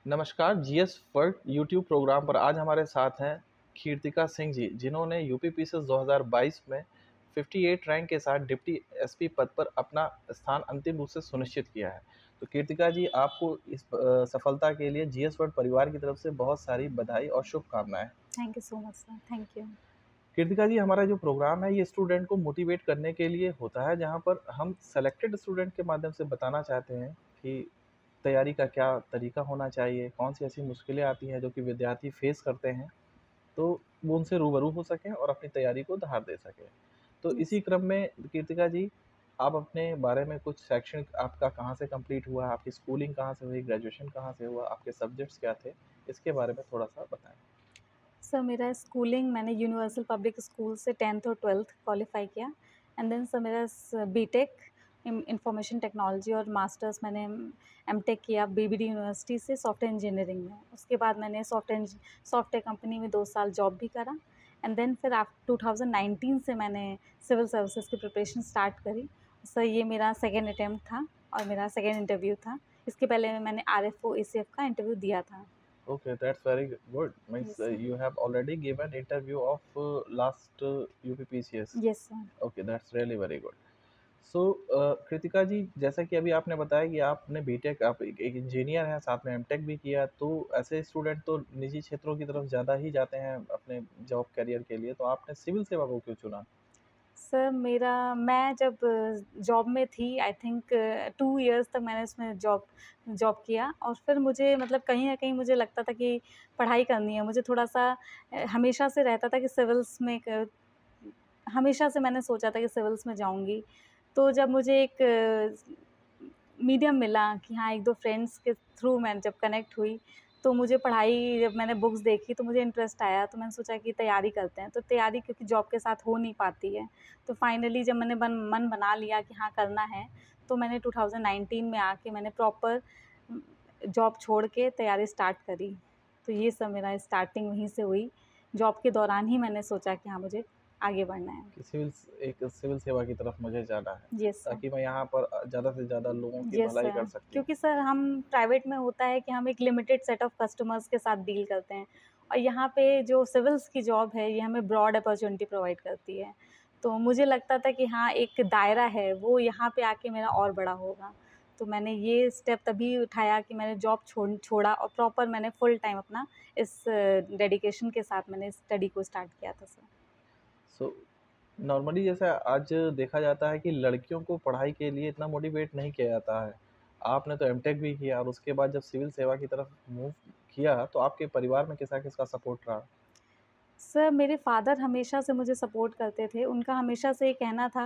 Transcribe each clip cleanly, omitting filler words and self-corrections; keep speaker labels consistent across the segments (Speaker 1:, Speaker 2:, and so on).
Speaker 1: नमस्कार, GS world YouTube programme पर आज हमारे साथ हैं कीर्तिका सिंह जी, जिन्होंने यूपी पीसीएस 2022 में 58 रैंक के साथ डिप्टी एसपी पद पर अपना स्थान अंतिम रूप से सुनिश्चित किया है। तो कीर्तिका जी, आपको इस सफलता के लिए जीएस वर्ल्ड परिवार की तरफ से बहुत सारी बधाई और शुभकामनाएं।
Speaker 2: Thank you so much sir, thank you.
Speaker 1: Kirtika ji, हमारा जो प्रोग्राम है ये स्टूडेंट को मोटिवेट करने के लिए होता है, जहाँ पर हम सेलेक्टेड स्टूडेंट के माध्यम से बताना चाहते हैं कि तैयारी का क्या तरीका होना चाहिए, कौन-सी ऐसी मुश्किलें आती हैं जो कि विद्यार्थी फेस करते हैं, तो वो उनसे रूबरू हो सकें और अपनी तैयारी को धार दे सकें। तो इसी
Speaker 2: यस।
Speaker 1: क्रम में कीर्तिका जी, आप अपने बारे में कुछ शैक्षणिक आपका कहाँ से कंप्लीट हुआ, आपकी स्कूलिंग कहाँ से हुई, ग्रेजुएशन कहाँ से हुआ, आपके सब्जेक्ट्स क्या थे? इसके बारे में थोड़ा-सा बताएँ।
Speaker 2: सर मेरा स्कूलिंग मैंने यूनिवर्सल पब्लिक स्कूल से 10th और 12th क्वालिफाई किया एंड देन सर मेरा बीटेक इंफॉर्मेशन टेक्नोलॉजी और मास्टर्स मैंने एमटेक किया बीबीडी यूनिवर्सिटी से सॉफ्टवेयर इंजीनियरिंग में। उसके बाद मैंने सॉफ्टवेयर कंपनी में 2 साल जॉब भी करा एंड देन फिर 2019 से मैंने सिविल सर्विसेज की प्रिपरेशन स्टार्ट करी। सर ये मेरा सेकेंड अटैम्प्ट था और मेरा सेकेंड इंटरव्यू था। इसके पहले मैंने आरएफओ एसीएफ का इंटरव्यू दिया था।
Speaker 1: Okay, that's very good. Means
Speaker 2: yes sir.
Speaker 1: you have already given interview of last UPPCS.
Speaker 2: Yes sir.
Speaker 1: Okay, that's really very good. सो कृतिका जी, जैसा कि अभी आपने बताया कि आपने बीटेक, आप एक इंजीनियर हैं, साथ में एमटेक भी किया, तो ऐसे स्टूडेंट तो निजी क्षेत्रों की तरफ ज़्यादा ही जाते हैं अपने जॉब करियर के लिए, तो आपने सिविल सेवा को क्यों चुना?
Speaker 2: सर मैं जब जॉब में थी आई थिंक 2 इयर्स तक मैंने उसमें जॉब जॉब किया और फिर मुझे मतलब कहीं न कहीं मुझे लगता था कि पढ़ाई करनी है। मुझे थोड़ा-सा हमेशा से रहता था कि सिविल्स में क हमेशा से मैंने सोचा था कि सिविल्स में जाऊँगी। तो जब मुझे एक मीडियम मिला कि हाँ, 1-2 फ्रेंड्स के थ्रू मैं जब कनेक्ट हुई, तो मुझे पढ़ाई जब मैंने बुक्स देखी तो मुझे इंटरेस्ट आया, तो मैंने सोचा कि तैयारी करते हैं। तो तैयारी क्योंकि जॉब के साथ हो नहीं पाती है, तो फाइनली जब मैंने मन बना लिया कि हाँ, करना है, तो मैंने 2019 में आके मैंने प्रॉपर जॉब छोड़ के तैयारी स्टार्ट करी। तो ये सब मेरा स्टार्टिंग वहीं से हुई। जॉब के दौरान ही मैंने सोचा कि हाँ, मुझे आगे बढ़ना है।
Speaker 1: कि सिविल सेवा की तरफ मुझे जाना है,
Speaker 2: यस सर।
Speaker 1: ताकि मैं यहाँ पर ज़्यादा से ज़्यादा लोगों की
Speaker 2: यस
Speaker 1: भलाई कर
Speaker 2: सर,
Speaker 1: सकती हूँ।
Speaker 2: क्योंकि सर हम प्राइवेट में होता है कि हम एक लिमिटेड सेट ऑफ कस्टमर्स के साथ डील करते हैं और यहाँ पे जो सिविल्स की जॉब है ये हमें ब्रॉड अपॉर्चुनिटी प्रोवाइड करती है। तो मुझे लगता था कि हाँ, एक दायरा है वो यहाँ पे आके मेरा और बड़ा होगा। तो मैंने ये स्टेप तभी उठाया कि मैंने जॉब छोड़ा और प्रॉपर मैंने फुल टाइम अपना इस डेडिकेशन के साथ मैंने स्टडी को स्टार्ट किया था सर।
Speaker 1: सो नॉर्मली जैसे आज देखा जाता है कि लड़कियों को पढ़ाई के लिए इतना मोटिवेट नहीं किया जाता है। आपने तो एमटेक भी किया और उसके बाद जब सिविल सेवा की तरफ मूव किया, तो आपके परिवार में किसका-किसका सपोर्ट रहा?
Speaker 2: सर मेरे फ़ादर हमेशा से मुझे सपोर्ट करते थे। उनका हमेशा से ये कहना था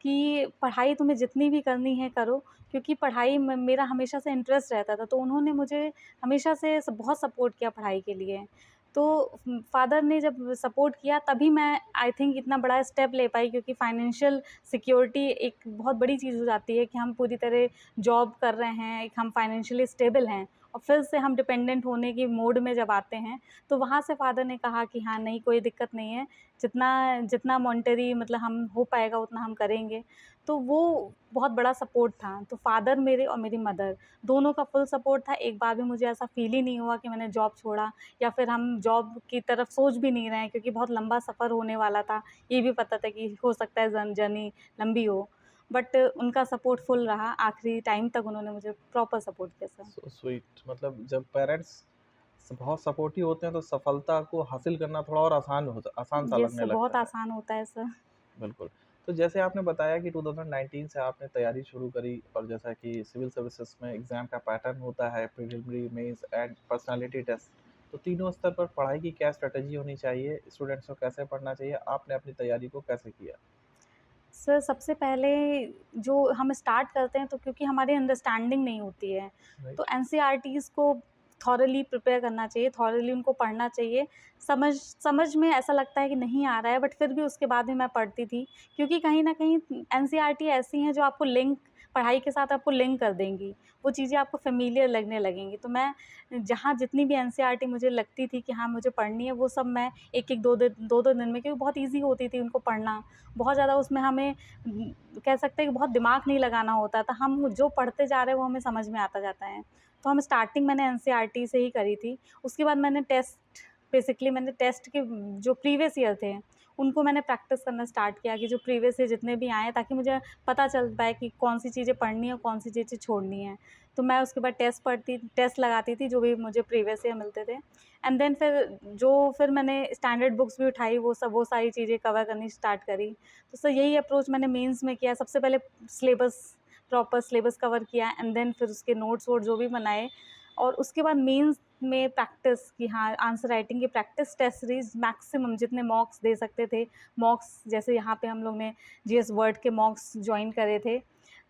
Speaker 2: कि पढ़ाई तुम्हें जितनी भी करनी है करो, क्योंकि पढ़ाई में मेरा हमेशा से इंटरेस्ट रहता था। तो उन्होंने मुझे हमेशा से बहुत सपोर्ट किया पढ़ाई के लिए। तो फ़ादर ने जब सपोर्ट किया तभी मैं आई थिंक इतना बड़ा स्टेप ले पाई, क्योंकि फाइनेंशियल सिक्योरिटी एक बहुत बड़ी चीज़ हो जाती है कि हम पूरी तरह जॉब कर रहे हैं, एक हम फाइनेंशियली स्टेबल हैं और फिर से हम डिपेंडेंट होने की मोड में जब आते हैं, तो वहाँ से फ़ादर ने कहा कि हाँ, नहीं कोई दिक्कत नहीं है, जितना जितना मॉनेटरी मतलब हम हो पाएगा उतना हम करेंगे। तो वो बहुत बड़ा सपोर्ट था। तो फ़ादर मेरे और मेरी मदर दोनों का फुल सपोर्ट था। एक बार भी मुझे ऐसा फ़ील ही नहीं हुआ कि मैंने जॉब छोड़ा या फिर हम जॉब की तरफ सोच भी नहीं रहे हैं, क्योंकि बहुत लंबा सफ़र होने वाला था। ये भी पता था कि हो सकता है जर्नी लंबी हो, बट उनका सपोर्ट फुल रहा। आखिरी टाइम तक उन्होंने मुझे प्रॉपर सपोर्ट किया सर।
Speaker 1: सो स्वीट, मतलब जब पेरेंट्स बहुत सपोर्टिव होते हैं तो सफलता को हासिल करना थोड़ा और आसान-सा
Speaker 2: यस
Speaker 1: लगने
Speaker 2: सर, बहुत
Speaker 1: लगता है।
Speaker 2: आसान होता है सर।
Speaker 1: बिल्कुल। तो जैसे आपने बताया कि 2019 से आपने तैयारी शुरू करी और जैसा कि सिविल सर्विसेज़ में एग्ज़ाम का पैटर्न होता है, preliminary, mains and personality test. तो तीनों स्तर पर पढ़ाई की क्या स्ट्रैटेजी होनी चाहिए? स्टूडेंट्स को कैसे पढ़ना चाहिए? आपने अपनी तैयारी को कैसे किया?
Speaker 2: सर सबसे पहले जो हम स्टार्ट करते हैं तो क्योंकि हमारी अंडरस्टैंडिंग नहीं होती है, तो
Speaker 1: राइट?
Speaker 2: एनसीईआरटीज़ को थॉरली प्रिपेयर करना चाहिए, थॉरली उनको पढ़ना चाहिए। समझ में ऐसा लगता है कि नहीं आ रहा है, बट फिर भी उसके बाद भी मैं पढ़ती थी, क्योंकि कहीं न कहीं एनसीईआरटी ऐसी हैं जो आपको लिंक, पढ़ाई के साथ आपको लिंक कर देंगी, वो चीज़ें आपको फ़ेमिलियर लगने लगेंगी। तो मैं जहाँ जितनी भी एनसीईआरटी मुझे लगती थी कि हाँ, मुझे पढ़नी है, वो सब मैं 1-1 2-2 दिन में, क्योंकि बहुत ईज़ी होती थी उनको पढ़ना। बहुत ज़्यादा उसमें हमें कह सकते हैं कि बहुत दिमाग नहीं लगाना होता था, हम जो पढ़ते जा रहे हैं वो हमें समझ में आता जाता है। तो हम स्टार्टिंग मैंने एनसीईआरटी से ही करी थी। उसके बाद मैंने बेसिकली मैंने टेस्ट के जो प्रीवियस ईयर थे, उनको मैंने प्रैक्टिस करना स्टार्ट किया कि जो प्रीवियस ईयर जितने भी आए, ताकि मुझे पता चल पाए कि कौन-सी चीज़ें पढ़नी है और कौन-सी चीज़ें छोड़नी है। तो मैं उसके बाद टेस्ट लगाती थी, जो भी मुझे प्रीवियस ईयर मिलते थे। एंड देन फिर मैंने स्टैंडर्ड बुक्स भी उठाई, वो सारी चीज़ें कवर करनी स्टार्ट करी। तो सर यही अप्रोच मैंने मेंस में किया। सबसे पहले सिलेबस, प्रॉपर सिलेबस कवर किया, एंड देन फिर उसके नोट्स वोट्स जो भी बनाए, और उसके बाद मेंस में प्रैक्टिस की, हाँ, आंसर राइटिंग की प्रैक्टिस, टेस्ट सीरीज मैक्सिमम जितने मॉक्स दे सकते थे। मॉक्स जैसे यहाँ पे हम लोग ने जीएस वर्ड के मॉक्स ज्वाइन करे थे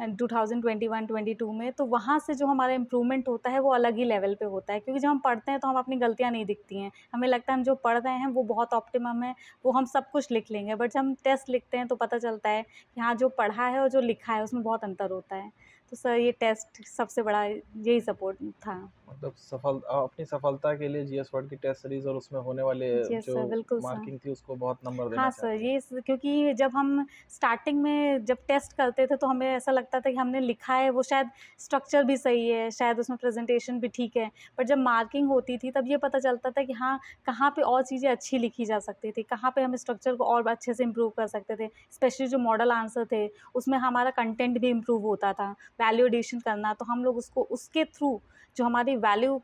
Speaker 2: 2021-22 में, तो वहाँ से जो हमारा इम्प्रूवमेंट होता है वो अलग ही लेवल पे होता है, क्योंकि जब हम पढ़ते हैं तो हम अपनी गलतियाँ नहीं दिखती हैं, हमें लगता है हम जो पढ़ रहे हैं वो बहुत ऑप्टिमम है, वो हम सब कुछ लिख लेंगे, बट जब हम टेस्ट लिखते हैं तो पता चलता है कि हाँ, जो पढ़ा है और जो लिखा है उसमें बहुत अंतर होता है। तो सर ये टेस्ट सबसे बड़ा यही सपोर्ट था।
Speaker 1: मतलब अपनी सफलता के लिए जीएस वर्ड की टेस्ट सीरीज और उसमें होने वाले
Speaker 2: यस
Speaker 1: जो
Speaker 2: सर, बिल्कुल सर।
Speaker 1: मार्किंग थी उसको बहुत नंबर देना
Speaker 2: हाँ सर,
Speaker 1: चाहते हैं।
Speaker 2: क्योंकि जब हम स्टार्टिंग में जब टेस्ट करते थे तो हमें ऐसा लगता था कि हमने लिखा है वो शायद स्ट्रक्चर भी सही है, शायद उसमें प्रेजेंटेशन भी ठीक है, बट जब मार्किंग होती थी तब ये पता चलता था कि हाँ, कहाँ पे और चीज़ें अच्छी लिखी जा सकती थी, कहाँ पे हम स्ट्रक्चर को और अच्छे से इम्प्रूव कर सकते थे। स्पेशली जो मॉडल आंसर थे, उसमें हमारा कंटेंट भी इम्प्रूव होता था, वैल्यू एडिशन करना, तो हम लोग उसको उसके थ्रू जो हमारी वैल्यू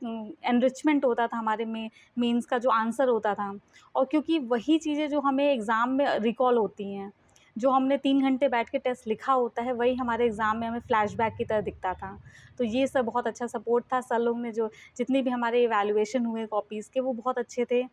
Speaker 2: एनरिचमेंट होता था, हमारे में मीन्स का जो आंसर होता था, और क्योंकि वही चीज़ें जो हमें एग्ज़ाम में रिकॉल होती हैं, जो हमने 3 घंटे बैठ के टेस्ट लिखा होता है, वही हमारे एग्ज़ाम में हमें फ्लैशबैक की तरह दिखता था। तो ये सब बहुत अच्छा सपोर्ट था। सर लोग ने जो जितनी भी हमारे इवैल्यूएशन हुए कॉपीज़ के, वो बहुत अच्छे थे।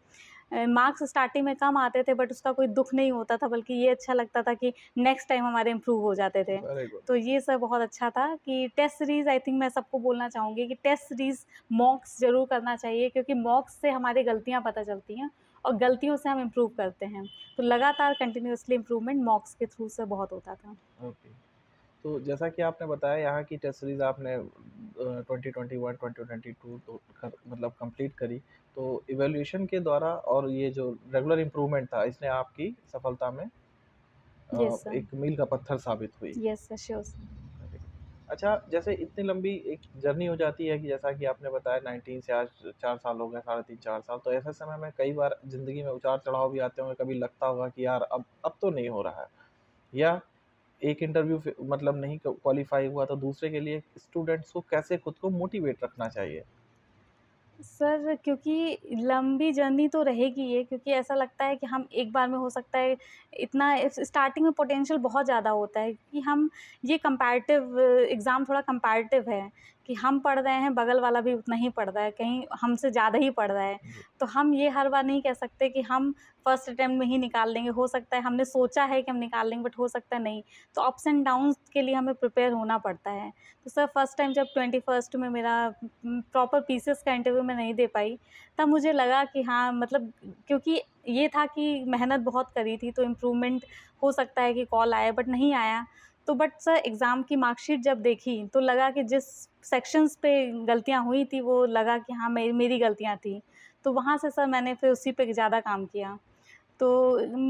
Speaker 2: मार्क्स स्टार्टिंग में कम आते थे, बट उसका कोई दुःख नहीं होता था, बल्कि ये अच्छा लगता था कि नेक्स्ट टाइम हमारे इम्प्रूव हो जाते थे।
Speaker 1: Very good.
Speaker 2: तो ये सब बहुत अच्छा था कि टेस्ट सीरीज़, आई थिंक मैं सबको बोलना चाहूँगी कि टेस्ट सीरीज़ मॉक्स ज़रूर करना चाहिए, क्योंकि मॉक्स से हमारी गलतियाँ पता चलती हैं और गलतियों से हम इम्प्रूव करते हैं। तो लगातार कंटिन्यूअसली इम्प्रूवमेंट मॉक्स के थ्रू से बहुत होता था।
Speaker 1: ओके। तो जैसा कि आपने बताया यहाँ की टेस्ट सीरीज आपने 2021 2022 तो मतलब कंप्लीट करी, तो इवैल्यूएशन के द्वारा और ये जो रेगुलर इम्प्रूवमेंट था इसने आपकी सफलता में
Speaker 2: यस सर।
Speaker 1: एक मील का पत्थर साबित हुई।
Speaker 2: Yes sir, sure sir.
Speaker 1: अच्छा, जैसे इतनी लंबी एक जर्नी हो जाती है कि जैसा कि आपने बताया 19 से आज 4 साल हो गए, साढ़े 3 4 साल, तो ऐसे समय में कई बार ज़िंदगी में उतार-चढ़ाव भी आते होंगे, कभी लगता होगा कि यार अब तो नहीं हो रहा है, या एक इंटरव्यू मतलब नहीं क्वालिफाई हुआ, तो दूसरे के लिए स्टूडेंट्स को कैसे खुद को मोटिवेट रखना चाहिए?
Speaker 2: सर, क्योंकि लंबी जर्नी तो रहेगी ये, क्योंकि ऐसा लगता है कि हम एक बार में, हो सकता है इतना स्टार्टिंग में पोटेंशियल बहुत ज़्यादा होता है कि हम, ये कंपैरेटिव एग्ज़ाम थोड़ा कंपैरेटिव है कि हम पढ़ रहे हैं, बगल वाला भी उतना ही पढ़ रहा है, कहीं हमसे ज़्यादा ही पढ़ रहा है।
Speaker 1: जी।
Speaker 2: तो हम ये हर बार नहीं कह सकते कि हम फर्स्ट अटेम्प्ट में ही निकाल लेंगे, हो सकता है हमने सोचा है कि हम निकाल लेंगे, बट हो सकता है नहीं। तो अप्स एंड डाउन्स के लिए हमें प्रिपेयर होना पड़ता है। तो सर, फर्स्ट टाइम जब 21st में मेरा प्रॉपर पीसीएस का इंटरव्यू मैं नहीं दे पाई, तब मुझे लगा कि हाँ, मतलब, क्योंकि ये था कि मेहनत बहुत करी थी, तो इम्प्रूवमेंट हो सकता है कि कॉल आए, बट नहीं आया। तो बट सर, एग्ज़ाम की मार्कशीट जब देखी तो लगा कि जिस सेक्शंस पे गलतियाँ हुई थी, वो लगा कि हाँ, मेरी गलतियाँ थी। तो वहाँ से सर मैंने फिर उसी पे ज़्यादा काम किया। तो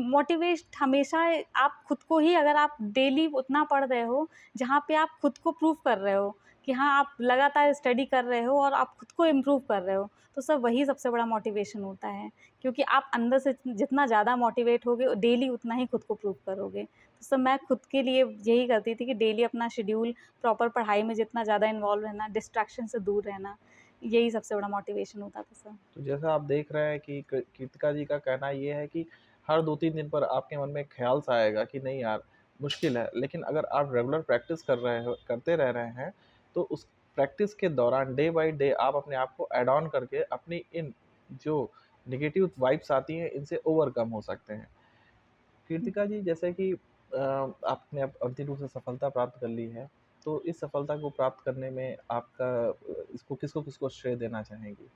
Speaker 2: मोटिवेट हमेशा, आप खुद को ही, अगर आप डेली उतना पढ़ रहे हो जहाँ पे आप खुद को प्रूव कर रहे हो कि हाँ, आप लगातार स्टडी कर रहे हो और आप खुद को इम्प्रूव कर रहे हो, तो सर वही सबसे बड़ा मोटिवेशन होता है, क्योंकि आप अंदर से जितना ज़्यादा मोटिवेट होगे, डेली उतना ही खुद को प्रूव करोगे। तो सर, मैं खुद के लिए यही करती थी कि डेली अपना शेड्यूल, प्रॉपर पढ़ाई में जितना ज़्यादा इन्वॉल्व रहना, डिस्ट्रैक्शन से दूर रहना, यही सबसे बड़ा मोटिवेशन होता था सर।
Speaker 1: तो जैसा आप देख रहे हैं कि कृतिका जी का कहना ये है कि हर 2-3 दिन पर आपके मन में ख्याल सा आएगा कि नहीं यार, मुश्किल है, लेकिन अगर आप रेगुलर प्रैक्टिस करते रह रहे हैं, तो उस प्रैक्टिस के दौरान डे बाय डे आप अपने आप को ऐड ऑन करके अपनी इन जो नेगेटिव वाइब्स आती हैं, इनसे ओवरकम हो सकते हैं। कृतिका जी, जैसे कि आपने अब अंतिम रूप से सफलता प्राप्त कर ली है, तो इस सफलता को प्राप्त करने में आपका इसको किसको-किसको श्रेय देना चाहेंगी?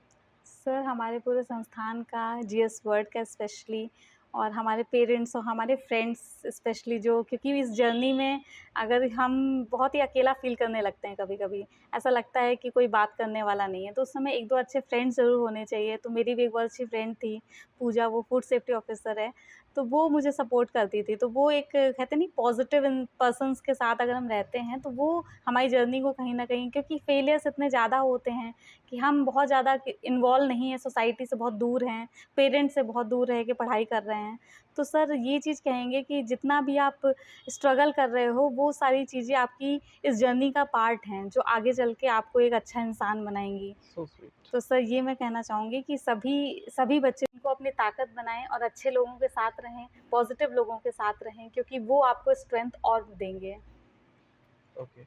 Speaker 2: सर, हमारे पूरे संस्थान का, जीएस वर्ल्ड का स्पेशली, और हमारे पेरेंट्स और हमारे फ्रेंड्स स्पेशली, जो क्योंकि इस जर्नी में अगर हम बहुत ही अकेला फ़ील करने लगते हैं कभी-कभी, ऐसा लगता है कि कोई बात करने वाला नहीं है, तो उस समय 1-2 अच्छे फ्रेंड्स ज़रूर होने चाहिए। तो मेरी भी एक बहुत अच्छी फ्रेंड थी, पूजा, वो फूड सेफ्टी ऑफ़िसर है, तो वो मुझे सपोर्ट करती थी। तो वो एक कहते नहीं पॉज़िटिव इन पर्सन्स के साथ अगर हम रहते हैं, तो वो हमारी जर्नी को कहीं न कहीं, क्योंकि फेलियर्स इतने ज़्यादा होते हैं कि हम बहुत ज़्यादा इन्वॉल्व नहीं हैं, सोसाइटी से बहुत दूर हैं, पेरेंट्स से बहुत दूर रह के पढ़ाई कर रहे हैं। तो सर ये चीज़ कहेंगे कि जितना भी आप स्ट्रगल कर रहे हो, वो सारी चीज़ें आपकी इस जर्नी का पार्ट हैं, जो आगे चल के आपको एक अच्छा इंसान बनाएँगी।
Speaker 1: So sweet.
Speaker 2: तो सर ये मैं कहना चाहूँगी कि सभी सभी बच्चे को अपनी ताकत बनाएँ और अच्छे लोगों के साथ रहें, पॉज़िटिव लोगों के साथ रहें, क्योंकि वो आपको स्ट्रेंथ और देंगे।
Speaker 1: ओके।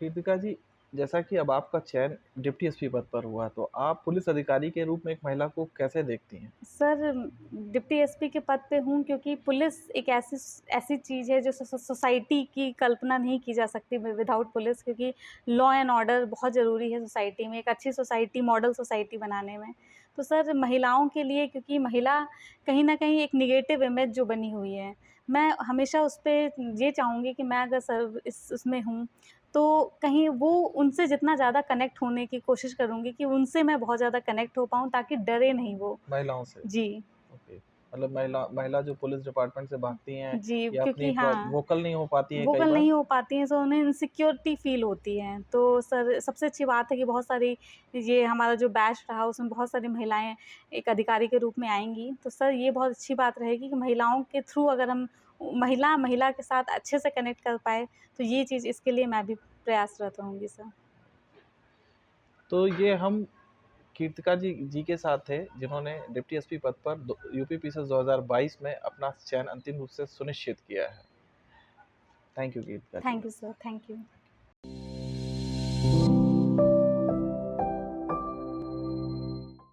Speaker 1: कृतिका जी, जैसा कि अब आपका चयन डिप्टी एसपी पद पर हुआ, तो आप पुलिस अधिकारी के रूप में एक महिला को कैसे देखती हैं?
Speaker 2: सर, डिप्टी एसपी के पद पे हूँ क्योंकि पुलिस एक ऐसी ऐसी चीज़ है जो सोसाइटी की कल्पना नहीं की जा सकती विदाउट पुलिस, क्योंकि लॉ एंड ऑर्डर बहुत ज़रूरी है सोसाइटी में, एक अच्छी सोसाइटी, मॉडल सोसाइटी बनाने में। तो सर महिलाओं के लिए, क्योंकि महिला कहीं न कहीं एक नेगेटिव इमेज जो बनी हुई है, मैं हमेशा उस पे ये चाहूँगी कि मैं अगर सर इस उसमें हूँ, तो कहीं वो उनसे जितना ज़्यादा कनेक्ट होने की कोशिश करूँगी कि उनसे मैं बहुत ज़्यादा कनेक्ट हो पाऊँ, ताकि डरे नहीं वो।
Speaker 1: महिलाओं से?
Speaker 2: जी,
Speaker 1: ओके। मतलब महिला महिला जो पुलिस डिपार्टमेंट से भागती हैं
Speaker 2: जी,
Speaker 1: या अपनी
Speaker 2: क्योंकि हाँ,
Speaker 1: वोकल नहीं हो पाती हैं कई
Speaker 2: वोकल
Speaker 1: बार?
Speaker 2: नहीं हो पाती हैं, तो उन्हें इनसिक्योरिटी फ़ील होती है। तो सर सबसे अच्छी बात है कि बहुत सारी, ये हमारा जो बैच रहा उसमें बहुत सारी महिलाएँ एक अधिकारी के रूप में आएँगी। तो सर ये बहुत अच्छी बात रहेगी कि महिलाओं के थ्रू अगर हम महिला के साथ अच्छे से कनेक्ट कर पाएँ, तो ये चीज़, इसके लिए मैं भी प्रयासरत रहूँगी सर।
Speaker 1: तो ये हम कीर्तिका जी के साथ थे, जिन्होंने डिप्टी एसपी पद पर यूपी पीसीएस 2022 में अपना चयन अंतिम रूप से सुनिश्चित किया है। Thank you Kirtika ji.
Speaker 2: Thank you sir, thank you.